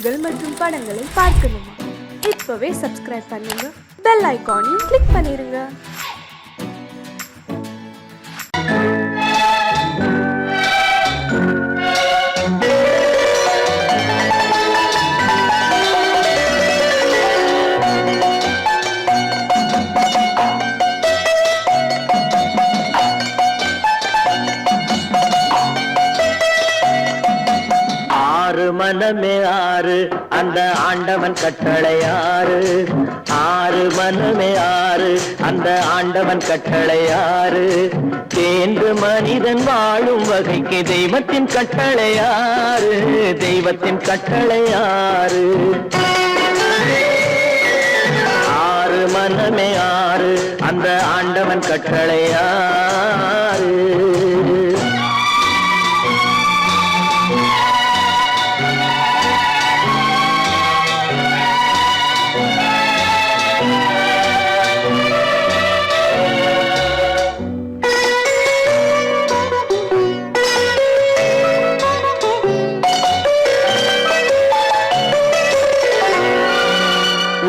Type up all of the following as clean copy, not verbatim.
செய்திகள் மற்றும் படங்களை பார்க்கணுமா? இப்பவே சப்ஸ்கிரைப் பண்ணுங்க, பெல் ஐகானையும் கிளிக் பண்ணிருங்க. மனமே ஆறு அந்த ஆண்டவன் கட்டளை ஆறு. ஆறு மனமே ஆறு அந்த ஆண்டவன் கட்டளை ஆறு. தேர்ந்து மனிதன் வாழும் வகைக்கு தெய்வத்தின் கட்டளை ஆறு. தெய்வத்தின் கட்டளை ஆறு. ஆறு மனமே ஆறு அந்த ஆண்டவன் கட்டளை ஆறு.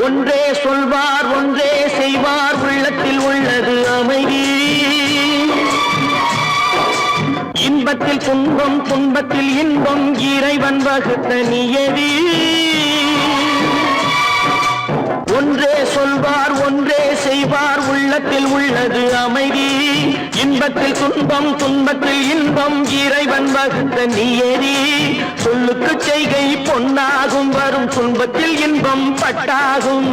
ஒன்றே சொல்வார் ஒன்றே செய்வார், உள்ளத்தில் உள்ளது அமைதி. இன்பத்தில் துன்பம் துன்பத்தில் இன்பம், இறைவன் வகுத்த நியதி. ஒன்றே சொல்வார் ஒன்றே செய்வார், உள்ளத்தில் உள்ளது அமைதி. இன்பத்தில் துன்பம் துன்பத்தில் இன்பம், இறைவன் வகுத்த நியதி. சொல்லுக்கு செய்கை பொன்னாகும், வரும் துன்பத்தில் இன்பம் பட்டாகும்.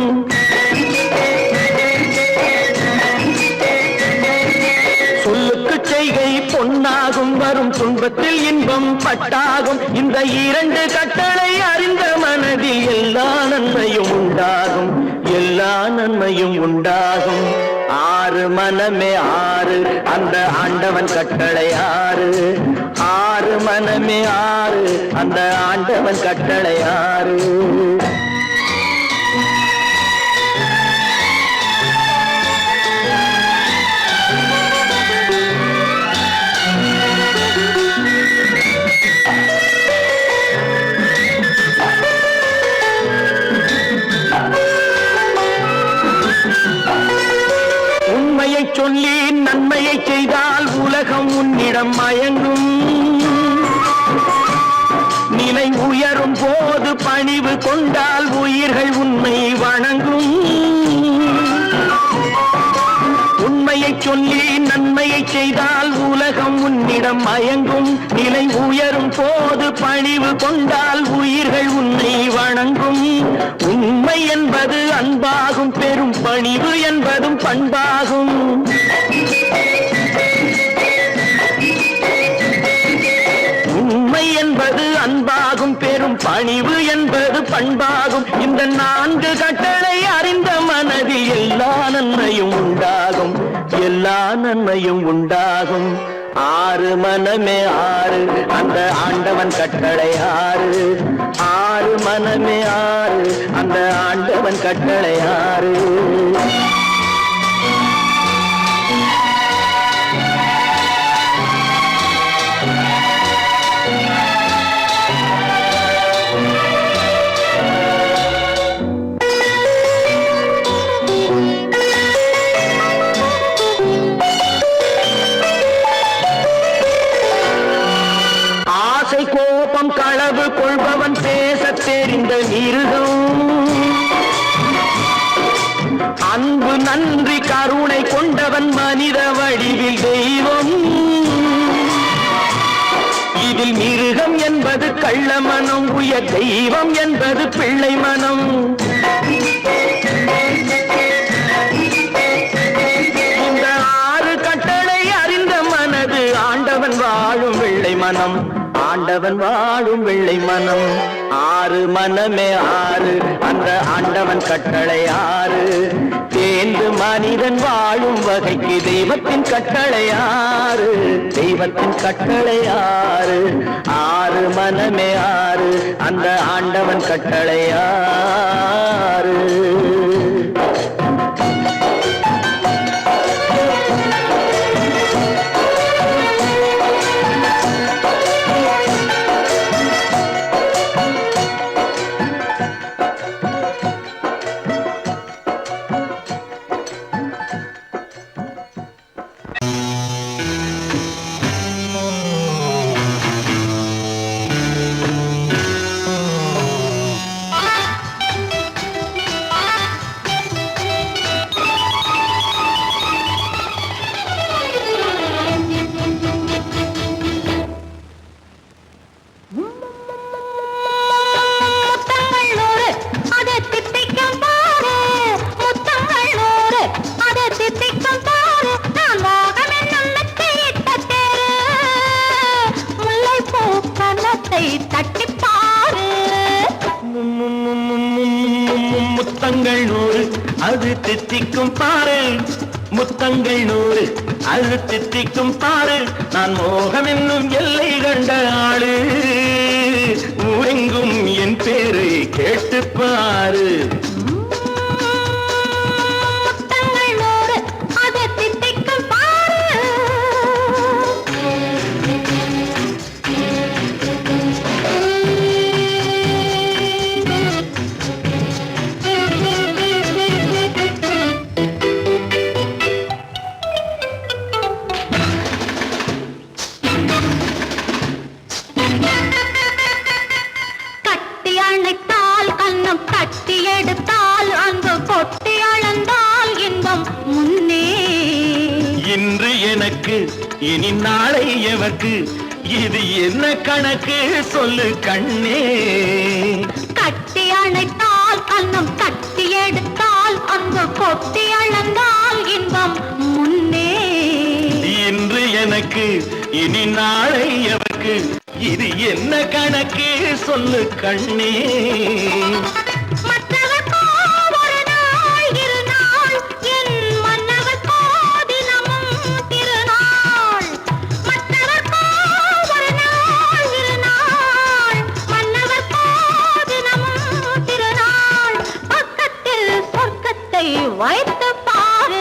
சொல்லுக்கு செய்கை பொன்னாகும், வரும் துன்பத்தில் இன்பம் பட்டாகும். இந்த இரண்டு கட்டளை அறிந்த மனதில் எல்லா நன்மையும் உண்டாகும், எல்லா நன்மையும் உண்டாகும். ஆறு மனமே ஆறு அந்த ஆண்டவன் கட்டளை ஆறு. ஆறு மனமே ஆறு அந்த ஆண்டவன் கட்டளை ஆறு. உண்மையை சொல்லி நன்மையை செய்தால் உலகம் உன்னிடம் மயங்கும். நிலை உயரும் போது பணிவு கொண்டால் உயிர்கள் உன்னை வணங்கும். உண்மையை சொல்லி நன்மையை செய்தால் உலகம் உன்னிடம் மயங்கும். நிலை உயரும் போது பணிவு கொண்டால் உயிர்கள் உன்னை வணங்கும். உண்மை என்பது அன்பாகும், பெரும் பணிவு என்பதும் பண்பாகும். உண்மை என்பது அன்பாகும், பெரும் பணிவு என்பது பண்பாகும். இந்த நான்கு கட்டளை அறிந்த மனதில் எல்லா நன்மையும் உண்டாகும், எல்லா நன்மையும் உண்டாகும். ஆறு மனமே ஆறு அந்த ஆண்டவன் கட்டளை ஆறு. ஆறு மனமே ஆறு அந்த ஆண்டவன் கட்டளை ஆறு. கோபம் களவு கொள்பவன் பேச தெரிந்த மிருகம். அன்பு நன்றி கருணை கொண்டவன் மனித வடிவில் தெய்வம். இதில் மிருகம் என்பது கள்ள மனம், உயர் தெய்வம் என்பது பிள்ளை மனம். இந்த ஆறு கட்டளை அறிந்த மனது ஆண்டவன் வாழும் வெள்ளை மனம், ஆண்டவன் வாழும் வெள்ளை மனம். ஆறு மனமே ஆறு அந்த ஆண்டவன் கட்டளை ஆறு. தேர்ந்து மனிதன் வாழும் வகைக்கு தெய்வத்தின் கட்டளை ஆறு. தெய்வத்தின் கட்டளை ஆறு. ஆறு மனமே ஆறு அந்த ஆண்டவன் கட்டளை ஆறு. முத்தங்கள் 100 அது தித்திக்கும் பாரு, முத்தங்கள் 100 அது தித்திக்கும் பாரு. நான் மோகம் என்னும் எல்லை கண்ட ஆளு, ஊரெங்கும் என் பேரை கேட்டு பாரு. கட்டி எடுத்தால் அங்கு கொட்டி அளந்தால் இன்பம் முன்னே. இன்று எனக்கு இனி நாளை எவர்க்கு, இது என்ன கணக்கு சொல்லு கண்ணே. கட்டி அணைத்தால் கண்ணம் கட்டி எடுத்தால் அங்கு கொட்டி அளந்தால் இன்பம் முன்னே. இன்று எனக்கு இனி நாளை எவர்க்கு, இது என்ன கணக்கு சொல்லு கண்ணே. வைத்து பாரு.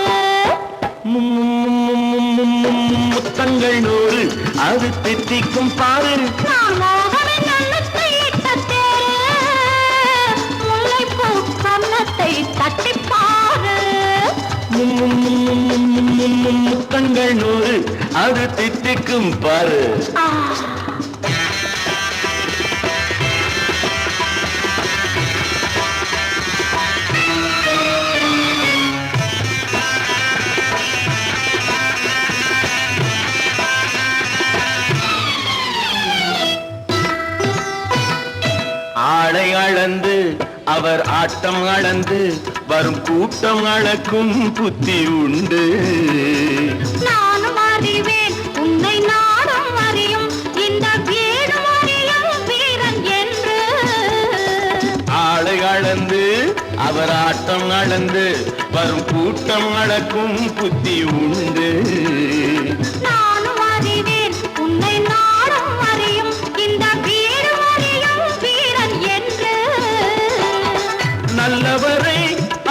முத்தங்கள் 100 அது தித்திக்கும் பாரு. நான் மோகனின் எண்ணத்தை இட்ட தேரு, முல்லைப்பூ கன்னத்தை தட்டி பாரு. முத்தங்கள் 100 அது தித்திக்கும் பாரு. ஆளை அளந்து அவர் ஆட்டம் அளந்து வரும் கூட்டம் அளக்கும் புத்தி உண்டு. நானும் அறிவேன் உன்னை நாடும் அறியும் இந்த வீடும் அறியும் வீரன் என்று. ஆளை அளந்து அவர் ஆட்டம் அளந்து வரும் கூட்டம் அளக்கும் புத்தி உண்டு. நானும் அறிவேன் உன்னை நாடும் அறியும் இந்த வீடும் அறியும் வீரன் என்று. நல்லவரை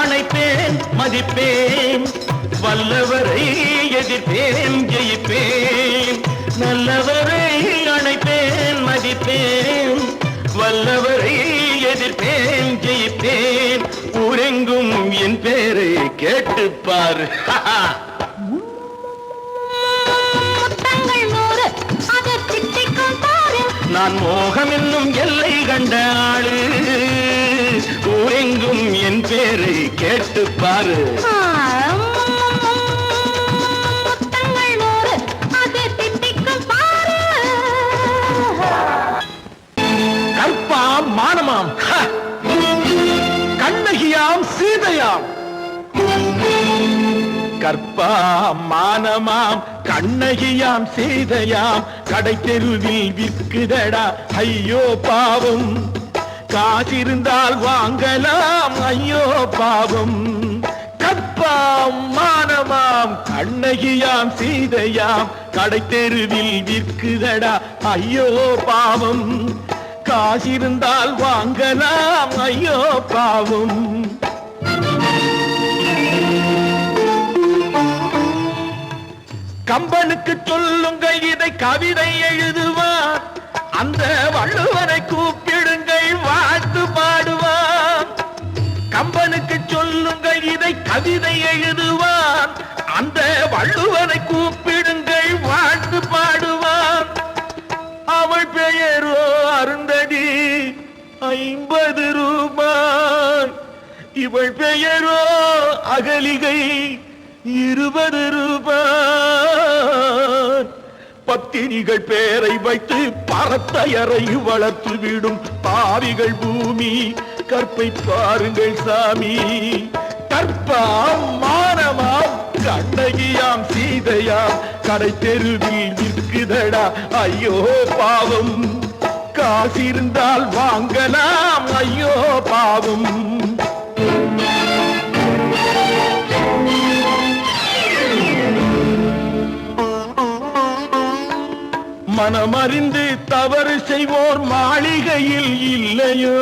அணைப்பேன் மதிப்பேன், வல்லவரை எதிர்ப்பேன் ஜெயிப்பேன். நல்லவரை அணைப்பேன் மதிப்பேன், வல்லவரை எதிர்ப்பேன் ஜெயிப்பேன். ஊரெங்கும் என் பேரை கேட்டுப்பார். முத்தங்கள் 100 அது தித்திக்கும் பாரு. நான் மோகம் என்னும் எல்லை கண்ட ஆளு, ஊரெங்கும் என் பேரை கேட்டுப்பாரு. முத்தங்கள் 100 அது தித்திக்கும் பாரு. கற்பாம் மானமாம், கண்ணகியாம் சீதையாம். கற்பாம் மானமாம் கண்ணகியாம் சீதையாம், கடை தெருவில் விற்குதடா ஐயோ பாவம். காசிருந்தால் வாங்கலாம் ஐயோ பாவம். கற்பாம் மானமாம் கண்ணகியாம் சீதையாம், கடை தெருவில் விற்குதடா ஐயோ பாவம். காசிருந்தால் வாங்கலாம் ஐயோ பாவம். கம்பனுக்கு சொல்லுங்கள் இதை கவிதை எழுதுவார், அந்த வள்ளுவனை கூப்பிடுங்கள் வாழ்த்து பாடுவார். கம்பனுக்கு சொல்லுங்கள் இதை கவிதை எழுதுவார், அந்த வள்ளுவனை கூப்பிடுங்கள் வாழ்த்து பாடுவார். அவள் பெயரோ அருந்ததி 50 ரூபாய், இவள் பெயரோ அகலிகை 20 ரூபாய். பத்தினிகள் பேரை வைத்து பரத்தையறை வளர்த்து விடும் பாவிகள் பூமி, கற்பை பாருங்கள் சாமி. கற்பாம் மானமாம் கண்ணகியாம் சீதையாம், கடை தெருவில் விற்குதடா ஐயோ பாவம். காசிருந்தால் வாங்கலாம் ஐயோ பாவம். மனமறிந்து தவறு செய்வோர் மாளிகையில் இல்லையோ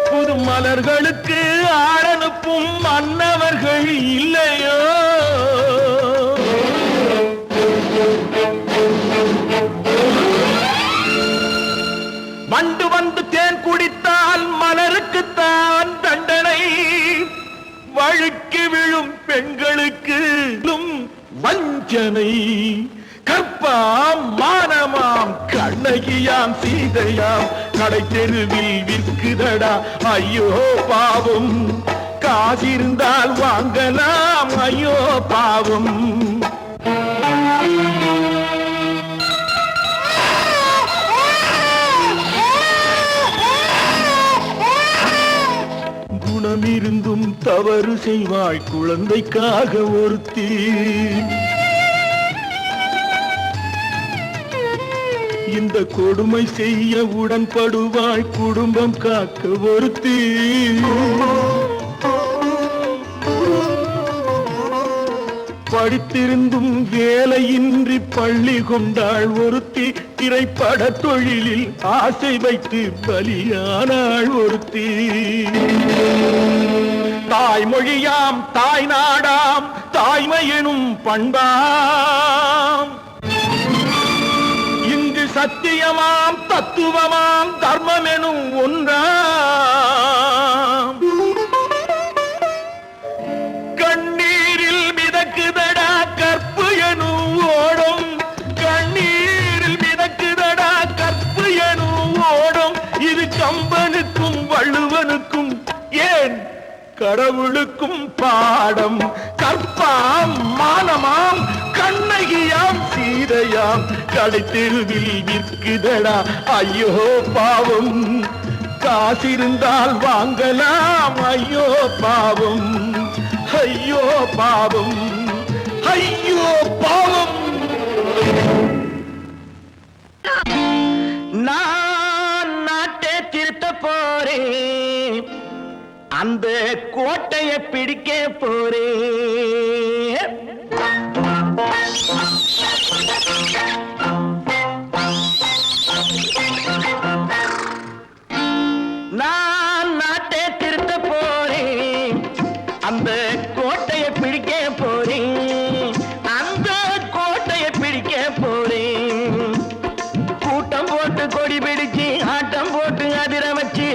புது மலர்களுக்கு ஆளனுப்பும் மன்னவர்கள் இல்லையோ வண்டு வந்து தேன் குடித்தால் மலருக்குத்தான் தண்டனை வழுக்கி விழும் பெண்களுக்கு வஞ்சனை கற்பாம் மானமாம் கண்ணகியாம் சீதையாம் கடை தெருவில் விற்குதடா ஐயோ பாவம் காசிருந்தால் வாங்கலாம் ஐயோ பாவம் குணமிருந்தும் தவறு செய்வாய் குழந்தைக்காக ஒருத்தி இந்த கொடுமை செய்ய உடன்படுவாய் குடும்பம் காக்க ஒருத்தி படித்திருந்தும் வேலையின்றி பள்ளி கொண்டாள் ஒருத்தி திரைப்பட தொழிலில் ஆசை வைத்து பலியானாள் ஒருத்தி தாய்மொழியாம் தாய் நாடாம் தாய்மை எனும் பண்பாம் இங்கு சத்தியமாம் தத்துவமாம் தர்மம் எனும் ஒன்றாம் கண்ணீரில் மிதக்குதடா கற்பு எனும் ஓடும் கண்ணீரில் மிதக்குதடா கற்பு எனும் ஓடும் இது கம்பனுக்கும் வள்ளுவனுக்கும் ஏன் கடவுளுக்கும் பாடம் கற்பாம் மானமாம் கண்ணகியாம் சீதையாம் கடை தெருவில் விற்குதடா ஐயோ பாவம் காசிருந்தால் வாங்கலாம் ஐயோ பாவம் ஐயோ பாவம் ஐயோ பாவம் நான் நாட்டை திருத்த போறேன் அந்த கோட்டையை பிடிக்க போறேன் நான் நாட்டை திருத்த போறேன் அந்த கோட்டையை பிடிக்க போறேன் அந்த கோட்டையை பிடிக்க போறேன் கூட்டம் போட்டு கொடி பிடிச்சு ஆட்டம் போட்டு அதிர வச்சு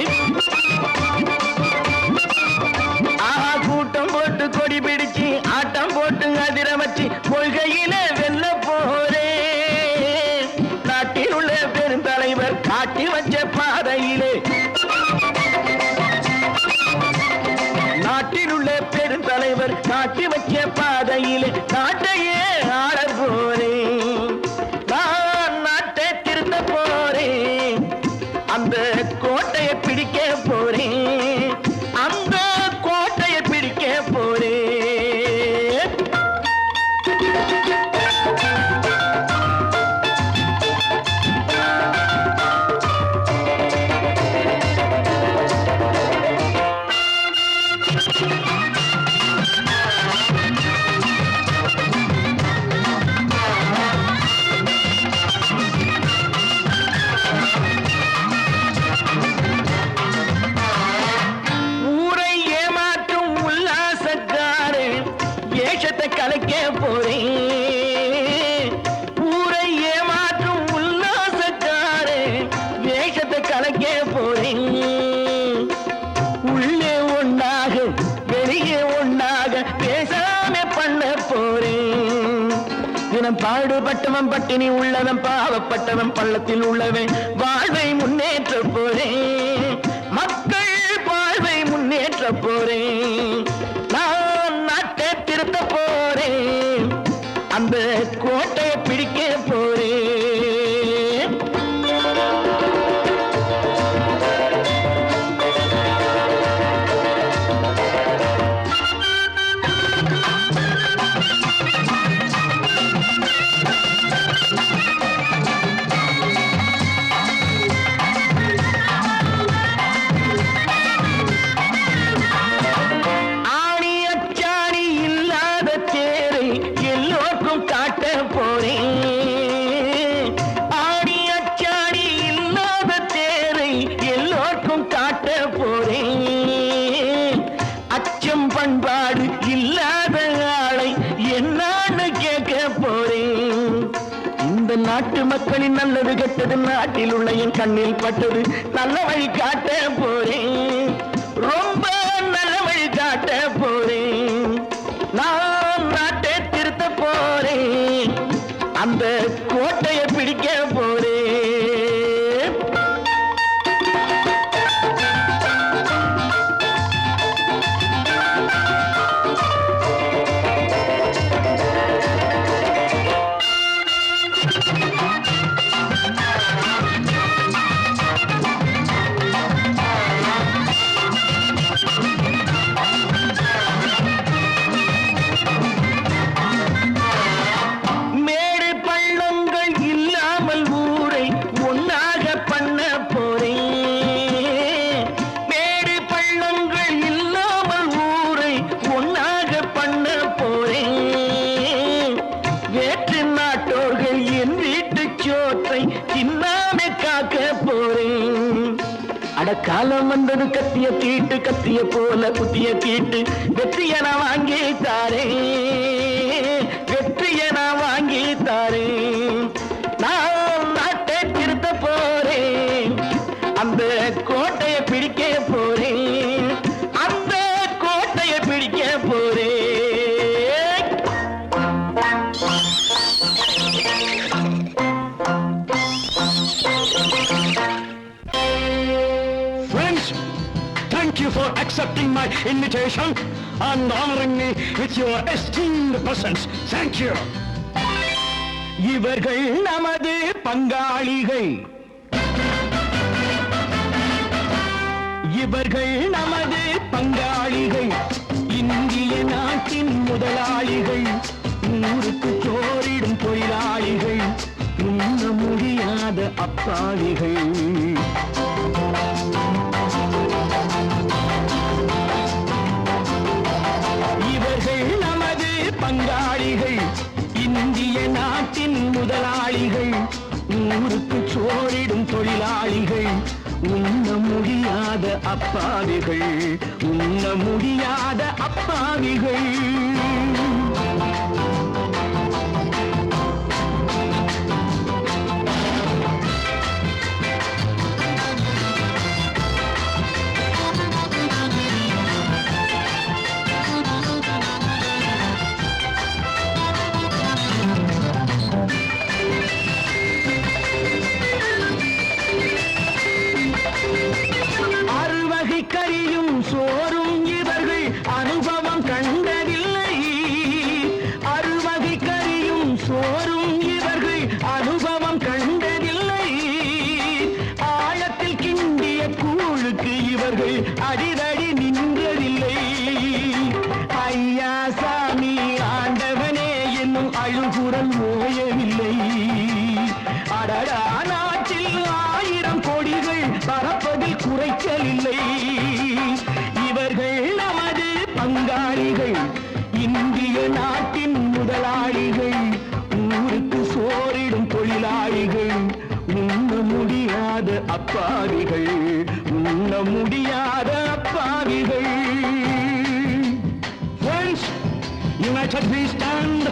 கூட்டம் போட்டு கொடி பிடிச்சு ஆட்டம் போட்டு அதிர வச்சு கொள்கையில வெல்ல போறேன் நாட்டில் உள்ள பெருந்தலைவர் காட்டி வச்ச பாதையிலே நாட்டில் உள்ள பெருந்தலைவர் காட்டி வச்ச பாதையிலே நாட்டையே ஆள போறேன் நான் நாட்டை திருத்த போறேன் அந்த கோட்டையை பிடிக்க போறேன் அந்த கோட்டையை பிடிக்க போறேன் ஊரை ஏமாற்றும் உல்லாசக்காரே ஏஷத்தை கலைக்க போறேன் ஊரை ஏமாற்றும் உல்லாசக்காரே வேஷத்தை கலைக்க போறேன் உள்ளே ஒன்றாக வெளியே ஒன்றாக பேசாம பண்ண போறேன் தினம் பாடுபட்டவன் பட்டினி உள்ளவன் பாவப்பட்டவன் பள்ளத்தில் உள்ளவன் வாழ்வை முன்னேற்ற போறேன் மக்கள் வாழ்வை முன்னேற்ற போறேன் நான் நாட்டை திருத்த போறேன் அந்த கோட்டையை பிடிக்க போறேன் நாட்டு மக்களின் நல்லது கெட்டது நாட்டில் உள்ள என் கண்ணில் பட்டது நல்ல வழி காட்ட போறேன் ரொம்ப நல்ல வழி காட்ட போறேன் நான் நாட்டை திருத்த போறேன் அந்த கோட்டையை பிடிக்க போறேன் காலம் வந்தது கத்திய தீட்டு கத்திய போல குத்திய தீட்டு வெற்றிய நான் வாங்கி தாரேன் வெற்றிய நான் வாங்கி தாரேன் நான் நாட்டை திருத்த போறேன் அந்த கோட்டையை பிடிக்க போறேன் அந்த கோட்டையை பிடிக்க போறேன் Thank you for accepting my invitation and honoring me with your esteemed presence. Thank you. இவர்கள் நமது பங்காளிகள் இவர்கள் நமது பங்காளிகள் இந்திய நாட்டின் முதலாளிகள் ஊருக்கு சோறிடும் தொழிலாளிகள் உண்ண முடியாத அப்பாவிகள் பங்காளிகள் இந்திய நாட்டின் முதலாளிகள் ஊருக்கு சோறிடும் தொழிலாளிகள் உண்ண முடியாத அப்பாவிகள் உண்ண முடியாத அப்பாவிகள் கறியும் சோறும் இவர்கள் அனுபவம் கண்டதில்லை அறுவகை கறியும் சோறும் இவர்கள் அனுபவம் கண்டதில்லை ஆழத்தில் கிண்டிய கூழுக்கு இவர்கள் அடிதடி நின்றதில்லை ஐயா சாமி ஆண்டவனே என்னும் அழுகுரல் ஓயவில்லை அடடா நாட்டில் 1000 கோடிகள் பறப்பதில் குறைச்சல் இல்லை இவர்கள் நமது பங்காளிகள் இந்திய நாட்டின் முதலாளிகள் ஊருக்கு சோறிடும் தொழிலாளிகள் உண்ண முடியாத அப்பாவிகள் உண்ண முடியாத அப்பாவிகள் Friends, united we stand,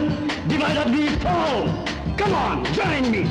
divided we fall. Come on, join me.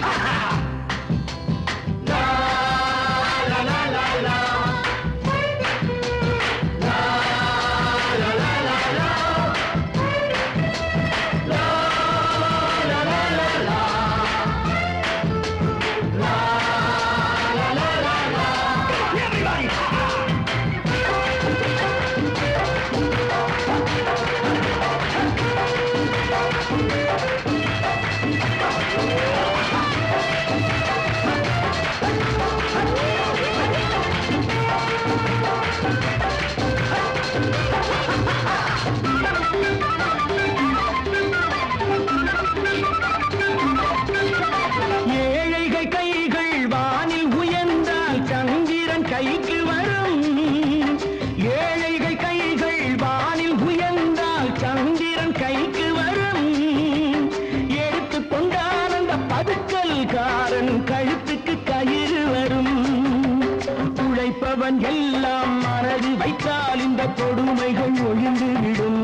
உழைப்பவன் எல்லாம் மனது வைத்தால் இந்த கொடுமைகள் ஒழிந்துவிடும்.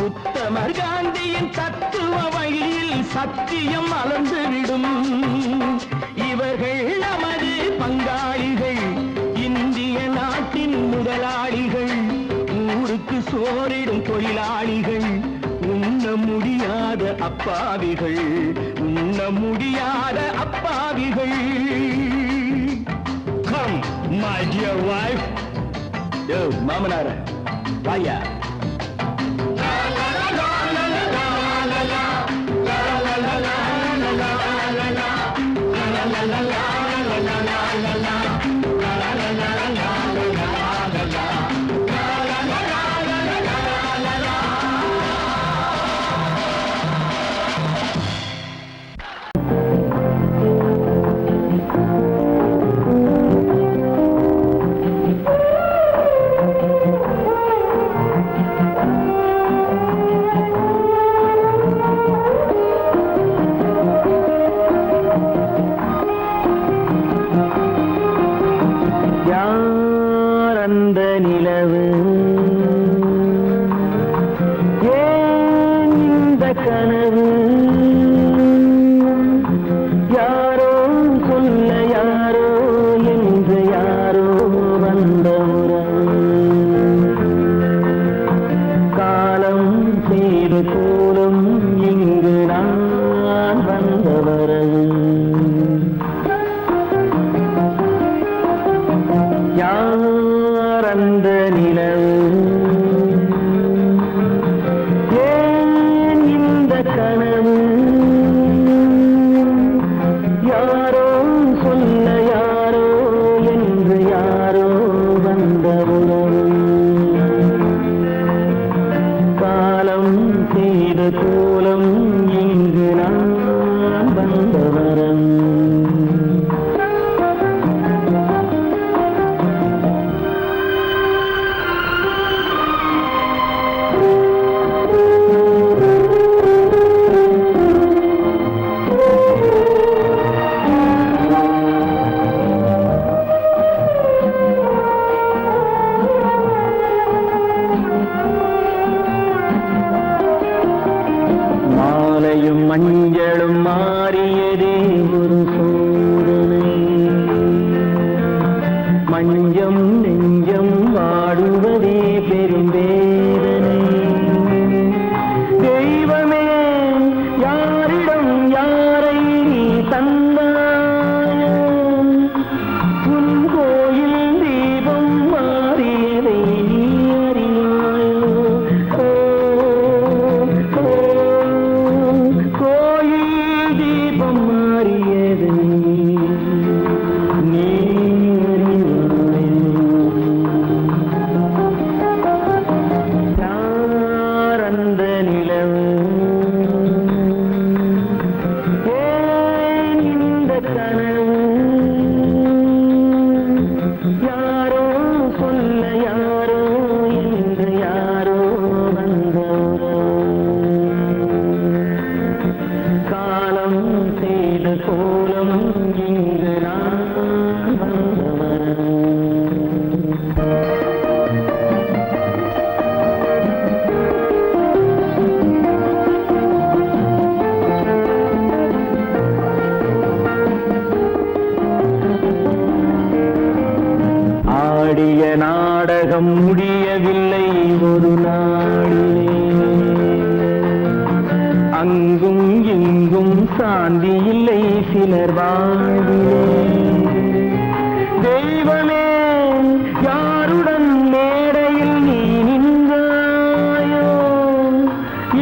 உத்தமர் காந்தியின் தத்துவ வழியில் சத்தியம் மலர்ந்துவிடும். இவர்கள் நமது பங்காளிகள், இந்திய நாட்டின் முதலாளிகள், ஊருக்கு சோறிடும் தொழிலாளிகள், உண்ண முடியாத அப்பாவிகள், உண்ண முடியாத அப்பாவிகள். Come, my dear wife. யோ மாமனார வாயா. அந்த நிலவு ஏன் இந்த கனவு, யாரோ சொல்ல யாரோ என்று யாரோ வந்தவுடன், காலம் செய்து கூறும் இங்கு நான் வந்தவரது. யார் அந்த நிலவு, ஏன் இந்த கனவு, யாரோ சொல்ல யாரோ என்று யாரோ வந்த உறவு, காலம் செய்த கோலம் இங்கு நான் வந்தவரம். மாலையும் மஞ்சளும் மாறியதே ஒரு சோதனை, மஞ்சம் நெஞ்சம் வாடுவதே பெரும் வேதனை. தெய்வமே யாரிடம் யாரை நீ தந்தாயோ, உன் கோயில் தீபம் மாறியதை நீ அறியாயோ. கோயில் தீபம் மாறியதை நீ அறியாயோ. யார் அந்த நிலவு, ஏன் இந்த கனவு, யாரோ சொல்ல யாரோ என்று யாரோ வந்தவரோ, காலம் செய்த கோலம் இங்கு நான் வந்தவரோ. ஆடிய நாடகம் முடியவில்லை ஒரு நாளிலே, அங்கும் இங்கும் சாந்தி இல்லை சிலர் வாழ்விலே. தெய்வமே யாருடன் மேடையில் நீ நின்றாயோ,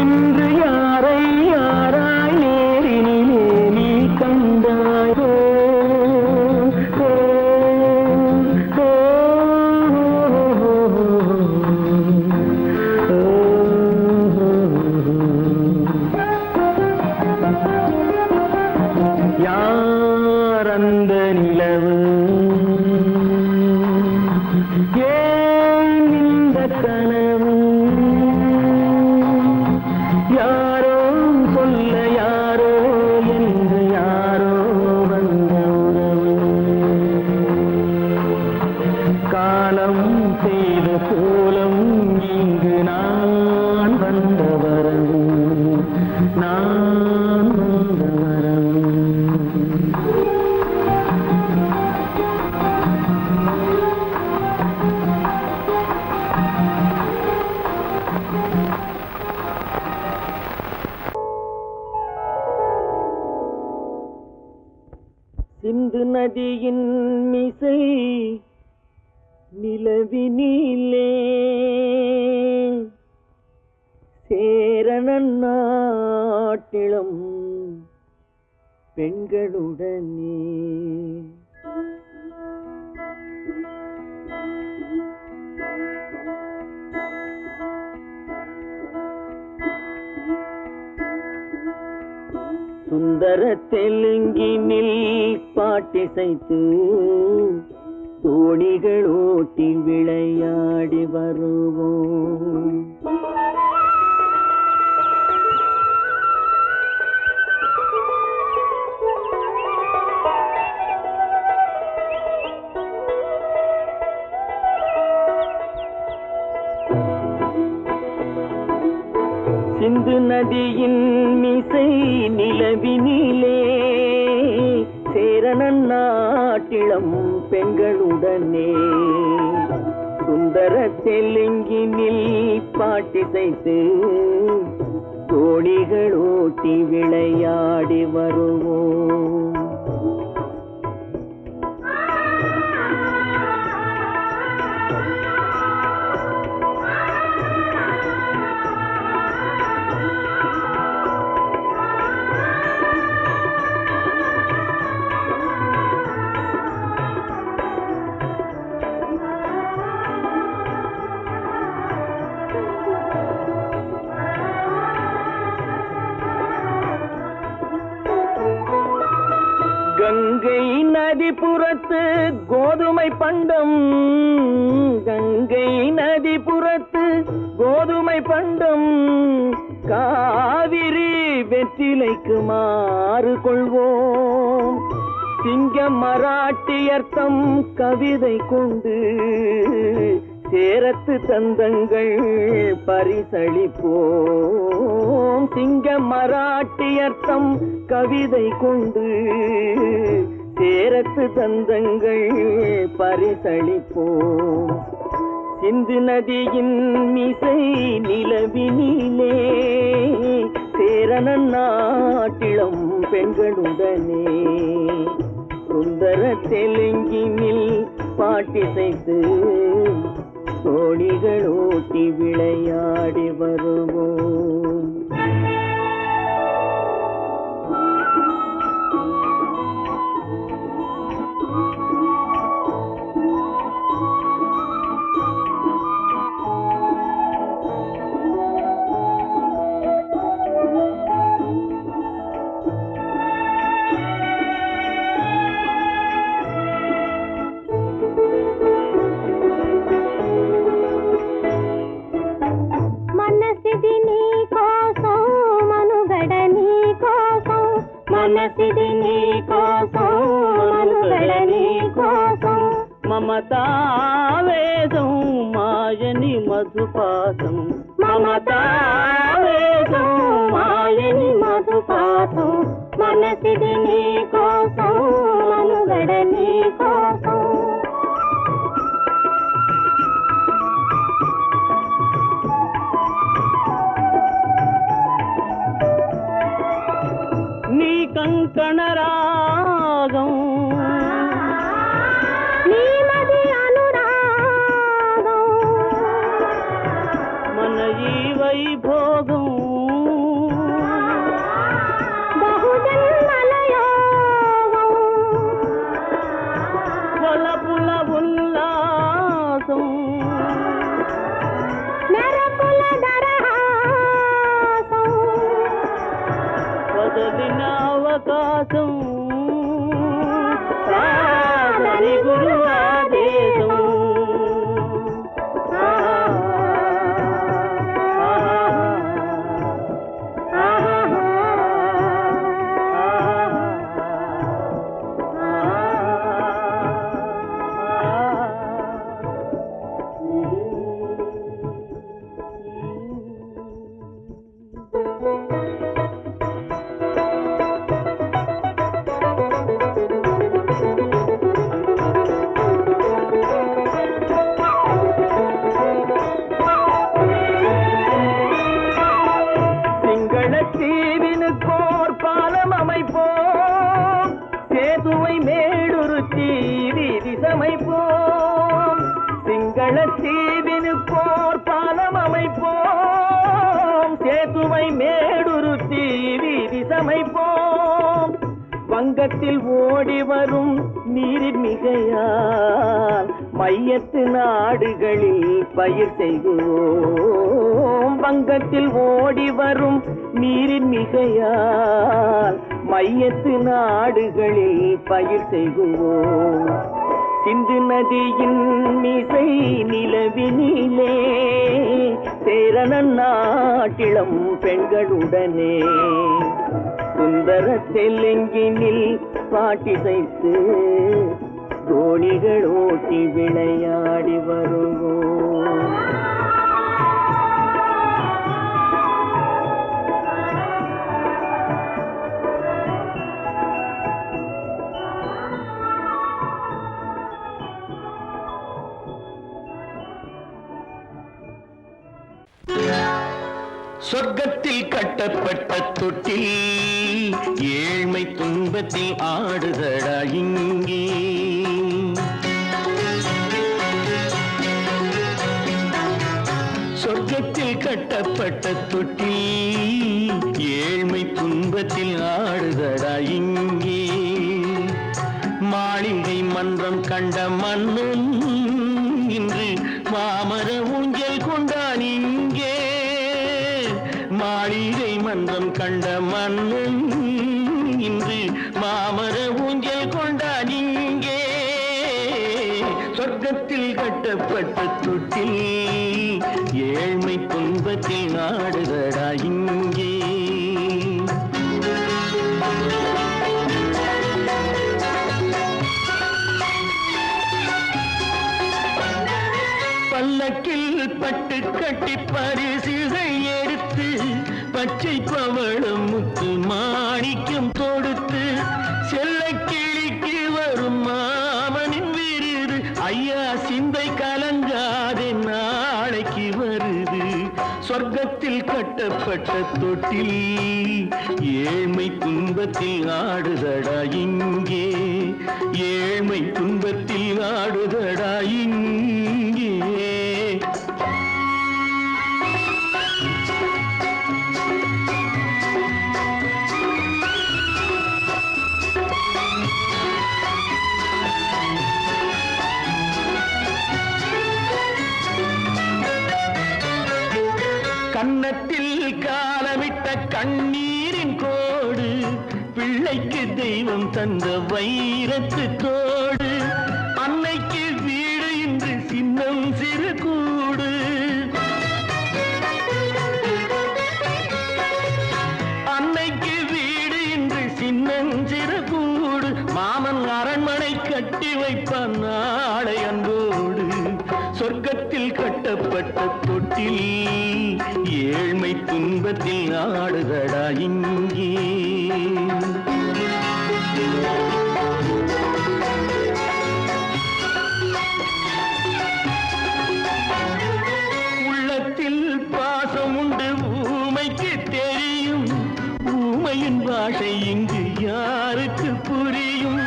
இன்று யாரை யாராய் நேரினிலே நீ கண்டாயோ. யார் அந்த நிலவு, நிலவினிலே சேரணன் நாட்டிலும் பெண்களுடனே சுந்தர தெலுங்கினில் பாட்டிசைத்து தோணிகள் ஓட்டி விளையாடி வருவோம். சிந்து நதியின் மிசை நிலவினிலே சேரணன் நாட்டிளம் பெண்களுடனே சுந்தர தெலுங்கினில் பாட்டிசைத்து தோணிகள் ஓட்டி விளையாடி வருவோம். கங்கை நதிபுறத்து கோதுமை பண்டம், கங்கை நதிபுறத்து கோதுமை பண்டம், காவிரி வெற்றிலைக்கு மாறு கொள்வோம். சிங்கம் மராட்டியர்த்தம் கவிதை கொண்டு சேரத்து தந்தங்கள் பரிசளிப்போம். சிங்கம் மராட்டியர்த்தம் கவிதை கொண்டு சேரத்து தந்தங்கள் பரிசளிப்போம். சிந்து நதியின் மிசை நிலவினிலே சேரணன் நாட்டிளம் பெண்களுடனே சுந்தர தெலுங்கினில் பாட்டிசைத்து தோணிகள் ஓட்டி விளையாடி வருவோம். మనసిది నీ కోసం మనుగడ నీ కోసం మమతావేదం మాయని మధుపాసం, మమతావేదం మాయని మధుపాసం మనసిది నీ కోసం మనుగడ నీ కోసం. నీ కంకణ రాగం నీ మది అనురాగం మన ఈ వైభోగం బహుజన్మల యోగం వలపుల ఉల్లాసం మెరపుల దరహాసం వదలిన అవకాశం சிங்கள தீவினுக்கோர் பாலம் அமைப்போம், சேதுவை மேடுருத்தி வீதி சமைப்போம். வங்கத்தில் ஓடி வரும் நீரின் மிகையால் மையத்து நாடுகளில் பயிர் செய்வோம். வங்கத்தில் ஓடி வரும் நீரின் மிகையால் மையத்து நாடுகளில் பயிர் செய்வோம். சிந்து நதியின் மீசை நிலவினிலே சேரணன் நாட்டிளம் பெண்களுடனே சுந்தர தெலுங்கினில் பாட்டிசைத்து தோணிகள் ஓட்டி விளையாடி வருவோம். சொர்க்கத்தில் கட்டப்பட்ட தொட்டில் ஏழ்மை துன்பத்தில் ஆடுதடா இங்கே. சொர்க்கத்தில் கட்டப்பட்ட தொட்டில் ஏழ்மை துன்பத்தில் ஆடுதடா இங்கே. மாளிகை மன்றம் கண்ட மன்னன் இன்று மாமர ஊஞ்சல் கொண்டான் இங்கே. மாளிகை மன்றம் கண்ட மன்னன் இன்று மாமர ஊஞ்சல் கொண்டான் இங்கே. சொர்க்கத்தில் கட்டப்பட்ட தொட்டில் ஏழ்மை துன்பத்தில் நாடுதடா இங்கே. பல்லக்கில் பட்டு கட்டி பரிசுகள் எடுத்து பச்சை பவளம் முத்து மாணிக்கம் கொடுத்து செல்ல கிளிக்கு வரும் மாமனின் விருது. ஐயா சிந்தை கலங்காதே நாளைக்கு வருது. சொர்க்கத்தில் கட்டப்பட்ட தொட்டில் ஏழ்மை துன்பத்தில் ஆடுதடா இங்கே. ஏழ்மை துன்பத்தில் ஆடுதடா இங்கே. கன்னத்தில் காலமிட்ட கண்ணீரின் கோடு பிள்ளைக்கு தெய்வம் தந்த வைரத்து தோடு. அன்னைக்கு வீடு இன்று சின்னம் சிறு கூடு. அன்னைக்கு வீடு இன்று சின்னம் சிறு கூடு. மாமன் அரண்மனை கட்டி வைப்பான் நாளை அன்போடு. சொர்க்கத்தில் கட்டப்பட்ட தொட்டில் ஏழ்மை துன்பத்தில் ஆடுதடா இங்கே. உள்ளத்தில் பாசம் உண்டு ஊமைக்கு தெரியும். ஊமையின் பாஷை இங்கு யாருக்கு புரியும்?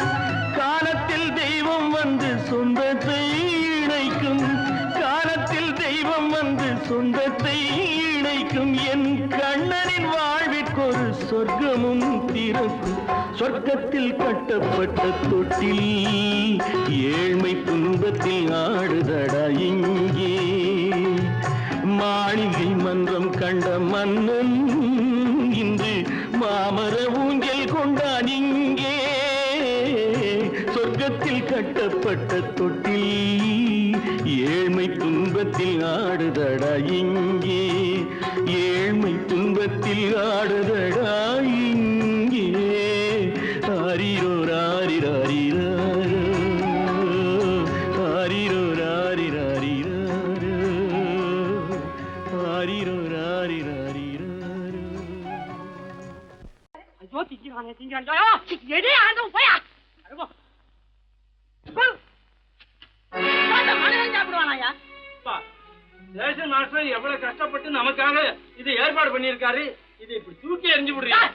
காலத்தில் தெய்வம் வந்து சொந்தத்தை இணைக்கும். காலத்தில் தெய்வம் வந்து சொந்தத்தை இணைக்கும். என் கண்ணனின் வாழ்விற்கொரு சொர்க்கமும் திறக்கும். சொர்க்கத்தில் கட்டப்பட்ட தொட்டில் ஏழ்மை துன்பத்தில் ஆடுதடா இங்கே. மாளிகை மன்றம் கண்ட மன்னன் இன்று மாமர ஊஞ்சல் கொண்டான் இங்கே. சொர்க்கத்தில் கட்டப்பட்ட தொட்டில் ஏழ்மை துன்பத்தில் ஆடுதடா இங்கே. ஏழ்மை துன்பத்தில் ஆடுதடா இங்கே. ஆரிரோ ராரிராரிராரோ, ஆரிரோ ராரிராரிராரோ, ஆரிரோ ராரிராரிராரோ. ஐயோ திங்கிறானே திங்கிறான். எடி ஆண்டவன் போயா. அருகோ மனிதன் சாப்பிடுவானாயா? ரேஷன் மாஸ்டர் எவ்வளவு கஷ்டப்பட்டு நமக்காக இது ஏற்பாடு பண்ணியிருக்காரு. இது இப்படி தூக்கி எறிஞ்சு விடுறீங்க.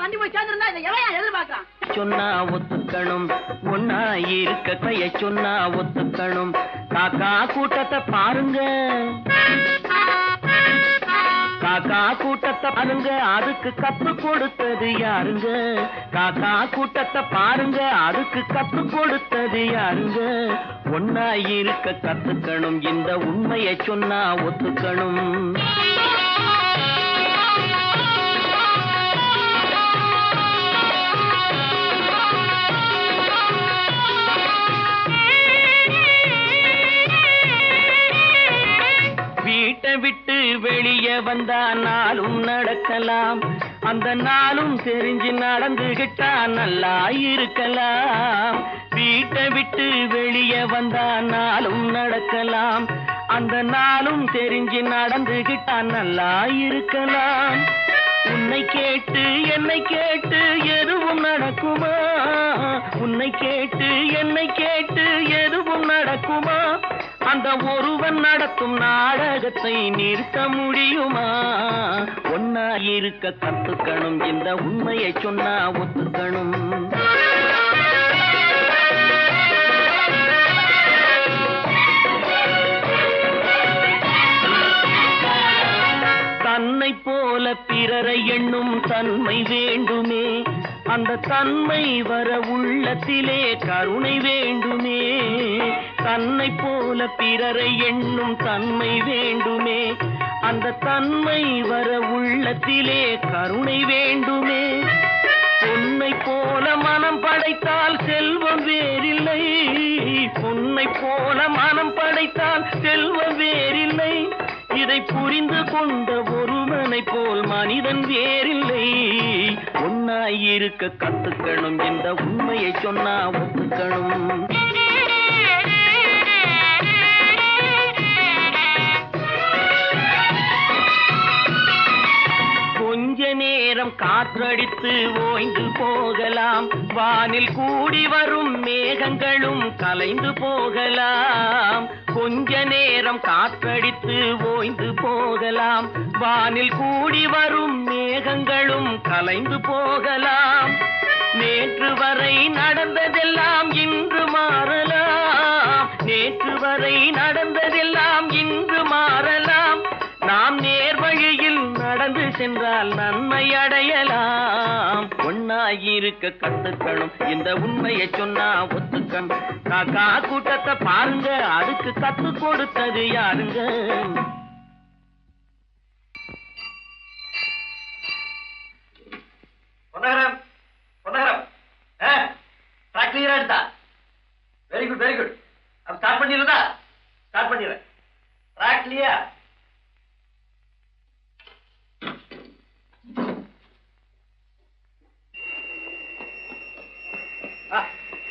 வண்டி போய் சேர்ந்துருந்தா இதை எவன் எதிர்பார்க்கறான்? சொன்னா ஒத்துக்கணும், ஒன்னா இருக்க கைய சொன்னா ஒத்துக்கணும். காக்கா கூட்டத்தை பாருங்க, காக்கா கூட்டத்தை பாருங்க, அதுக்கு கத்து கொடுத்தது யாருங்க? காக்கா கூட்டத்தை பாருங்க, அதுக்கு கத்து கொடுத்தது யாருங்க? ஒன்னா இருக்க கத்துக்கணும், இந்த உண்மையை சொன்னா ஒத்துக்கணும். வீட்டை விட்டு வெளியே வந்தா நாளும் நடக்கலாம், அந்த நாளும் தெரிஞ்சு நடந்துகிட்டா நல்லா இருக்கலாம். வீட்டை விட்டு வெளியே வந்தா நாளும் நடக்கலாம், அந்த நாளும் தெரிஞ்சு நடந்துகிட்டா நல்லா இருக்கலாம். உன்னை கேட்டு என்னை கேட்டு எதுவும் நடக்குமா? உன்னை கேட்டு என்னை கேட்டு எதுவும் நடக்குமா? அந்த ஒருவன் நடத்தும் நாடகத்தை நிறுத்த முடியுமா? ஒன்னா இருக்க கத்துக்கணும், இந்த உண்மையை சொன்னா ஒத்துக்கணும். தன்னை போல பிறரை எண்ணும் தன்மை வேண்டுமே, அந்த தன்மை வர உள்ளத்திலே கருணை வேண்டுமே. தன்னை போல பிறரை எண்ணும் தன்மை வேண்டுமே, அந்த தன்மை வர உள்ளத்திலே கருணை வேண்டுமே. பொன்னை போல மனம் படைத்தால் செல்வம் வேறில்லை, பொன்னை போல மனம் படைத்தால் செல்வம் வேறில்லை. இதை புரிந்து கொண்ட ஒருவனை போல் மனிதன் வேறில்லை. ஒன்னாயிருக்க கத்துக்கணும், இந்த உண்மையை சொன்னா ஒத்துக்கணும். கொஞ்ச நேரம் காற்றடித்து ஓய்ந்து போகலாம், வானில் கூடி வரும் மேகங்களும் கலைந்து போகலாம். கொஞ்ச நேரம் காற்றடித்து ஓய்ந்து போகலாம், வானில் கூடி வரும் மேகங்களும் கலைந்து போகலாம். நேற்று வரை நடந்ததெல்லாம் இன்று மாறலாம், நேற்று வரை நடந்ததெல்லாம் இன்று மாறலாம். நாம் நேர்வழியில் நடந்து சென்றால் நன்மை அடையலாம். ஒன்னாயிருக்க கத்துக்கணும், இந்த உண்மையை சொன்னா ஒத்துக்கணும். காக்கா கூட்டத்தை பாருங்க, அதுக்கு கத்து கொடுத்தது யாருங்க? பொன்னகரம், பொன்னகரம், ட்ராக் கிளியரா எடுத்தா? Very good, very good. அப்ப ஸ்டார்ட் பண்ணிடுறதா? ஸ்டார்ட் பண்ணிடுறேன். Track clear.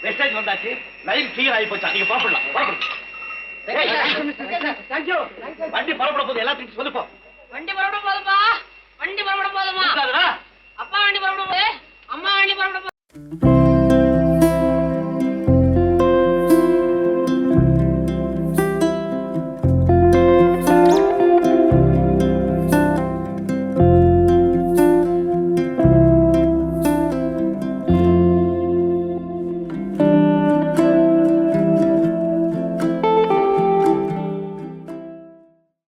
வெஸ்டேஜ் வந்தாச்சு, லைன் கிளியர் ஆகி போச்சா? நீங்க புறப்படலாம். வண்டி புறப்பட போது எல்லாத்தையும் சொல்லுப்போம். வண்டி புறப்பட போதுமா? வண்டி புறப்பட போதுமா? அப்பா வண்டி புறப்பட போது, அம்மா வண்டி புறப்பட போது.